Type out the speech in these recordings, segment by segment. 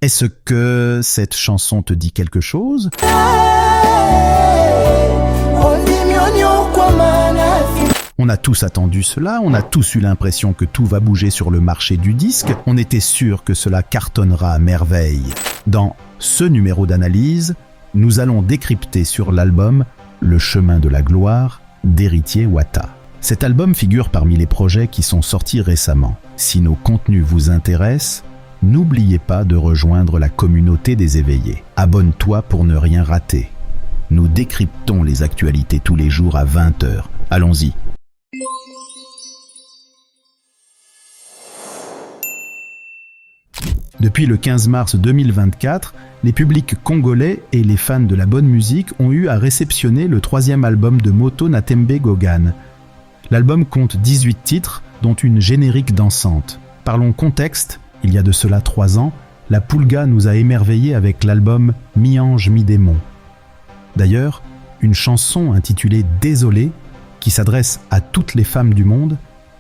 Est-ce que cette chanson te dit quelque chose ? On a tous attendu cela, on a tous eu l'impression que tout va bouger sur le marché du disque, on était sûr que cela cartonnera à merveille. Dans ce numéro d'analyse, nous allons décrypter sur l'album Le chemin de la gloire d'Héritier Wata. Cet album figure parmi les projets qui sont sortis récemment. Si nos contenus vous intéressent, n'oubliez pas de rejoindre la communauté des éveillés. Abonne-toi pour ne rien rater. Nous décryptons les actualités tous les jours à 20h. Allons-y. Depuis le 15 mars 2024, les publics congolais et les fans de la bonne musique ont eu à réceptionner le 3e album de Moto Natembe Gogan. L'album compte 18 titres, dont une générique dansante. Parlons contexte, il y a de cela 3 ans, la Poulga nous a émerveillés avec l'album Mi-ange, mi-démon. D'ailleurs, une chanson intitulée « Désolé », qui s'adresse à toutes les femmes du monde,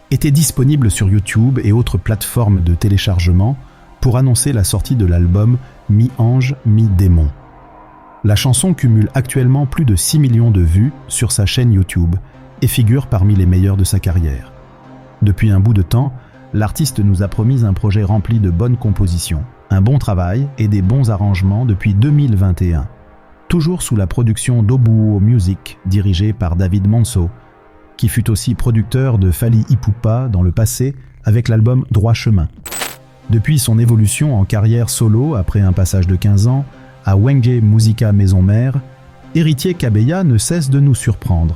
était disponible sur YouTube et autres plateformes de téléchargement pour annoncer la sortie de l'album Mi-ange, mi-démon. La chanson cumule actuellement plus de 6 millions de vues sur sa chaîne YouTube et figure parmi les meilleures de sa carrière. Depuis un bout de temps, l'artiste nous a promis un projet rempli de bonnes compositions, un bon travail et des bons arrangements depuis 2021. Toujours sous la production d'Obuo Music, dirigée par David Monso, qui fut aussi producteur de Fally Ipupa dans le passé avec l'album Droit Chemin. Depuis son évolution en carrière solo après un passage de 15 ans à Wenge Musica Maison Mère, Héritier Kabeya ne cesse de nous surprendre.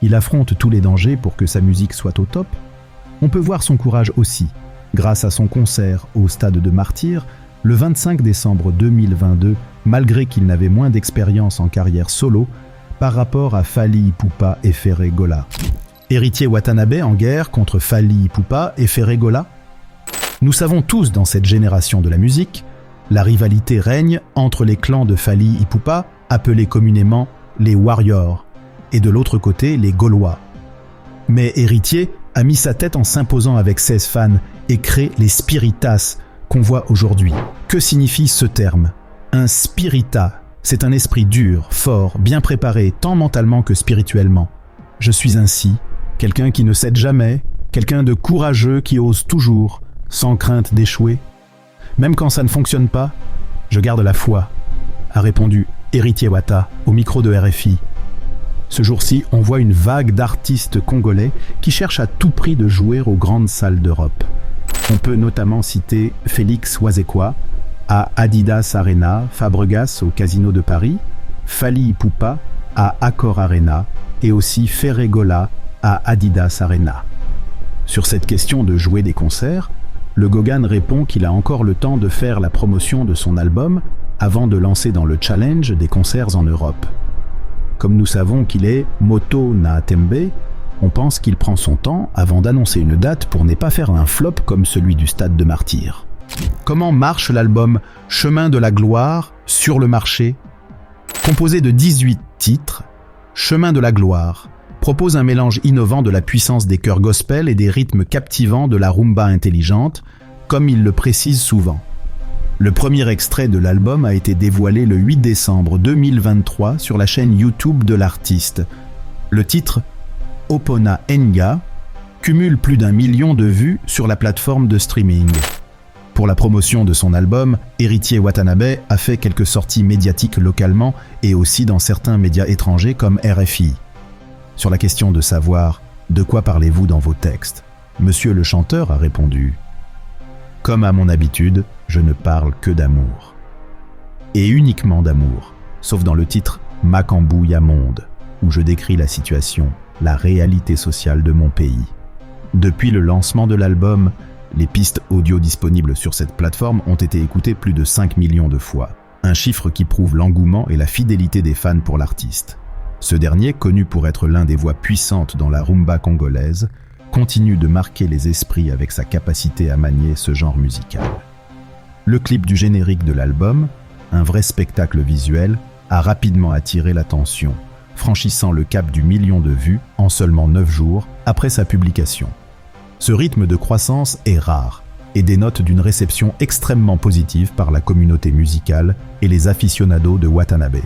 Il affronte tous les dangers pour que sa musique soit au top. On peut voir son courage aussi, grâce à son concert au Stade de Martyrs, le 25 décembre 2022, malgré qu'il n'avait moins d'expérience en carrière solo par rapport à Fally Ipupa et Ferré Gola. Héritier Watanabe en guerre contre Fally Ipupa et Ferré Gola. Nous savons tous dans cette génération de la musique, la rivalité règne entre les clans de Fally Ipupa, appelés communément les Warriors, et de l'autre côté les Gaulois. Mais Héritier a mis sa tête en s'imposant avec 16 fans et crée les Spiritas qu'on voit aujourd'hui. Que signifie ce terme ? Un spirita, c'est un esprit dur, fort, bien préparé, tant mentalement que spirituellement. Je suis ainsi, quelqu'un qui ne cède jamais, quelqu'un de courageux qui ose toujours, sans crainte d'échouer. Même quand ça ne fonctionne pas, je garde la foi, a répondu Héritier Wata au micro de RFI. Ce jour-ci, on voit une vague d'artistes congolais qui cherchent à tout prix de jouer aux grandes salles d'Europe. On peut notamment citer Félix Wazekwa à Adidas Arena, Fabregas au Casino de Paris, Fally Ipupa à Accor Arena et aussi Ferré Gola à Adidas Arena. Sur cette question de jouer des concerts, le Gogan répond qu'il a encore le temps de faire la promotion de son album avant de lancer dans le challenge des concerts en Europe. Comme nous savons qu'il est Moto Natembe, on pense qu'il prend son temps avant d'annoncer une date pour ne pas faire un flop comme celui du Stade de Martyrs. Comment marche l'album Chemin de la gloire sur le marché ? Composé de 18 titres, Chemin de la gloire propose un mélange innovant de la puissance des chœurs gospel et des rythmes captivants de la rumba intelligente, comme il le précise souvent. Le premier extrait de l'album a été dévoilé le 8 décembre 2023 sur la chaîne YouTube de l'artiste. Le titre Opona Enga cumule plus d'1 million de vues sur la plateforme de streaming. Pour la promotion de son album, Héritier Watanabe a fait quelques sorties médiatiques localement et aussi dans certains médias étrangers comme RFI. Sur la question de savoir « De quoi parlez-vous dans vos textes ?», Monsieur le chanteur a répondu « Comme à mon habitude, je ne parle que d'amour. Et uniquement d'amour, sauf dans le titre « Macambouya Monde », où je décris la situation, la réalité sociale de mon pays. Depuis le lancement de l'album, les pistes audio disponibles sur cette plateforme ont été écoutées plus de 5 millions de fois, un chiffre qui prouve l'engouement et la fidélité des fans pour l'artiste. Ce dernier, connu pour être l'un des voix puissantes dans la rumba congolaise, continue de marquer les esprits avec sa capacité à manier ce genre musical. Le clip du générique de l'album, un vrai spectacle visuel, a rapidement attiré l'attention, franchissant le cap du 1 million de vues en seulement 9 jours après sa publication. Ce rythme de croissance est rare. et dénote d'une réception extrêmement positive par la communauté musicale et les aficionados de Watanabe.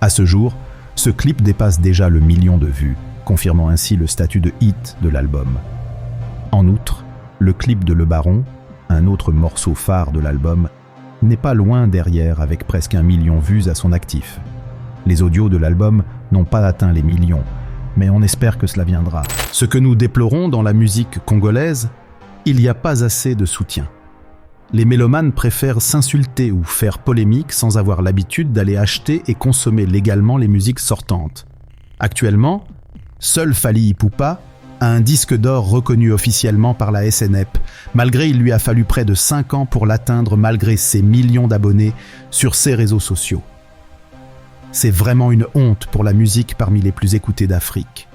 À ce jour, ce clip dépasse déjà le 1 million de vues, confirmant ainsi le statut de hit de l'album. En outre, le clip de Le Baron, un autre morceau phare de l'album, n'est pas loin derrière avec presque 1 million de vues à son actif. Les audios de l'album n'ont pas atteint les millions, mais on espère que cela viendra. Ce que nous déplorons dans la musique congolaise, il n'y a pas assez de soutien. Les mélomanes préfèrent s'insulter ou faire polémique sans avoir l'habitude d'aller acheter et consommer légalement les musiques sortantes. Actuellement, seul Fally Ipupa a un disque d'or reconnu officiellement par la SNEP, malgré il lui a fallu près de 5 ans pour l'atteindre malgré ses millions d'abonnés sur ses réseaux sociaux. C'est vraiment une honte pour la musique parmi les plus écoutées d'Afrique.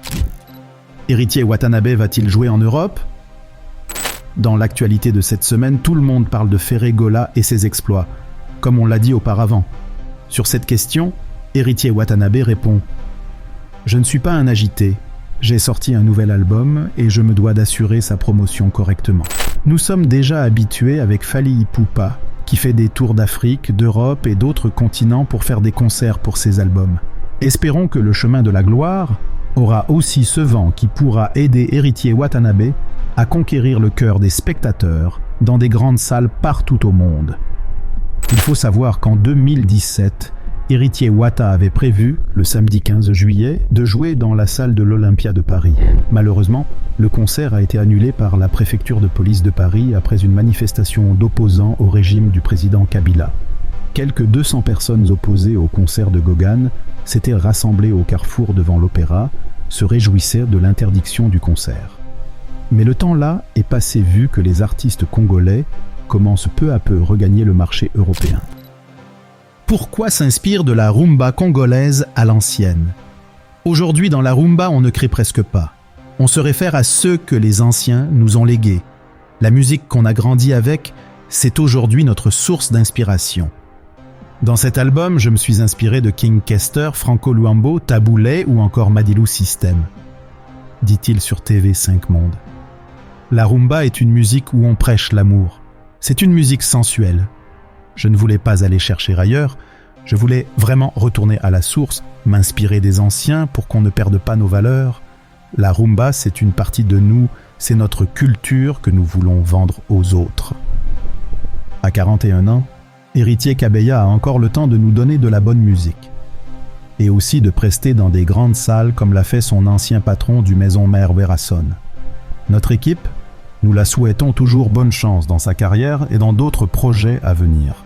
Héritier Watanabe va-t-il jouer en Europe ? Dans l'actualité de cette semaine, tout le monde parle de Ferré Gola et ses exploits, comme on l'a dit auparavant. Sur cette question, Héritier Watanabe répond « Je ne suis pas un agité. J'ai sorti un nouvel album et je me dois d'assurer sa promotion correctement. Nous sommes déjà habitués avec Fally Ipupa, qui fait des tours d'Afrique, d'Europe et d'autres continents pour faire des concerts pour ses albums. Espérons que le chemin de la gloire aura aussi ce vent qui pourra aider Héritier Watanabe à conquérir le cœur des spectateurs dans des grandes salles partout au monde. Il faut savoir qu'en 2017, Héritier Wata avait prévu, le samedi 15 juillet, de jouer dans la salle de l'Olympia de Paris. Malheureusement, le concert a été annulé par la préfecture de police de Paris après une manifestation d'opposants au régime du président Kabila. Quelques 200 personnes opposées au concert de Gauguin s'étaient rassemblées au carrefour devant l'opéra, se réjouissaient de l'interdiction du concert. Mais le temps là est passé vu que les artistes congolais commencent peu à peu à regagner le marché européen. Pourquoi s'inspire de la rumba congolaise à l'ancienne ? Aujourd'hui, dans la rumba, on ne crée presque pas. On se réfère à ceux que les anciens nous ont légués. La musique qu'on a grandi avec, c'est aujourd'hui notre source d'inspiration. Dans cet album, je me suis inspiré de King Kester, Franco Luambo, Taboulé ou encore Madilu System, dit-il sur TV5 Monde. La rumba est une musique où on prêche l'amour. C'est une musique sensuelle. Je ne voulais pas aller chercher ailleurs, je voulais vraiment retourner à la source, m'inspirer des anciens pour qu'on ne perde pas nos valeurs. La rumba, c'est une partie de nous, c'est notre culture que nous voulons vendre aux autres. À 41 ans, Héritier Kabeya a encore le temps de nous donner de la bonne musique. Et aussi de prester dans des grandes salles comme l'a fait son ancien patron du Maison Mère Werrason. Notre équipe, nous la souhaitons toujours bonne chance dans sa carrière et dans d'autres projets à venir.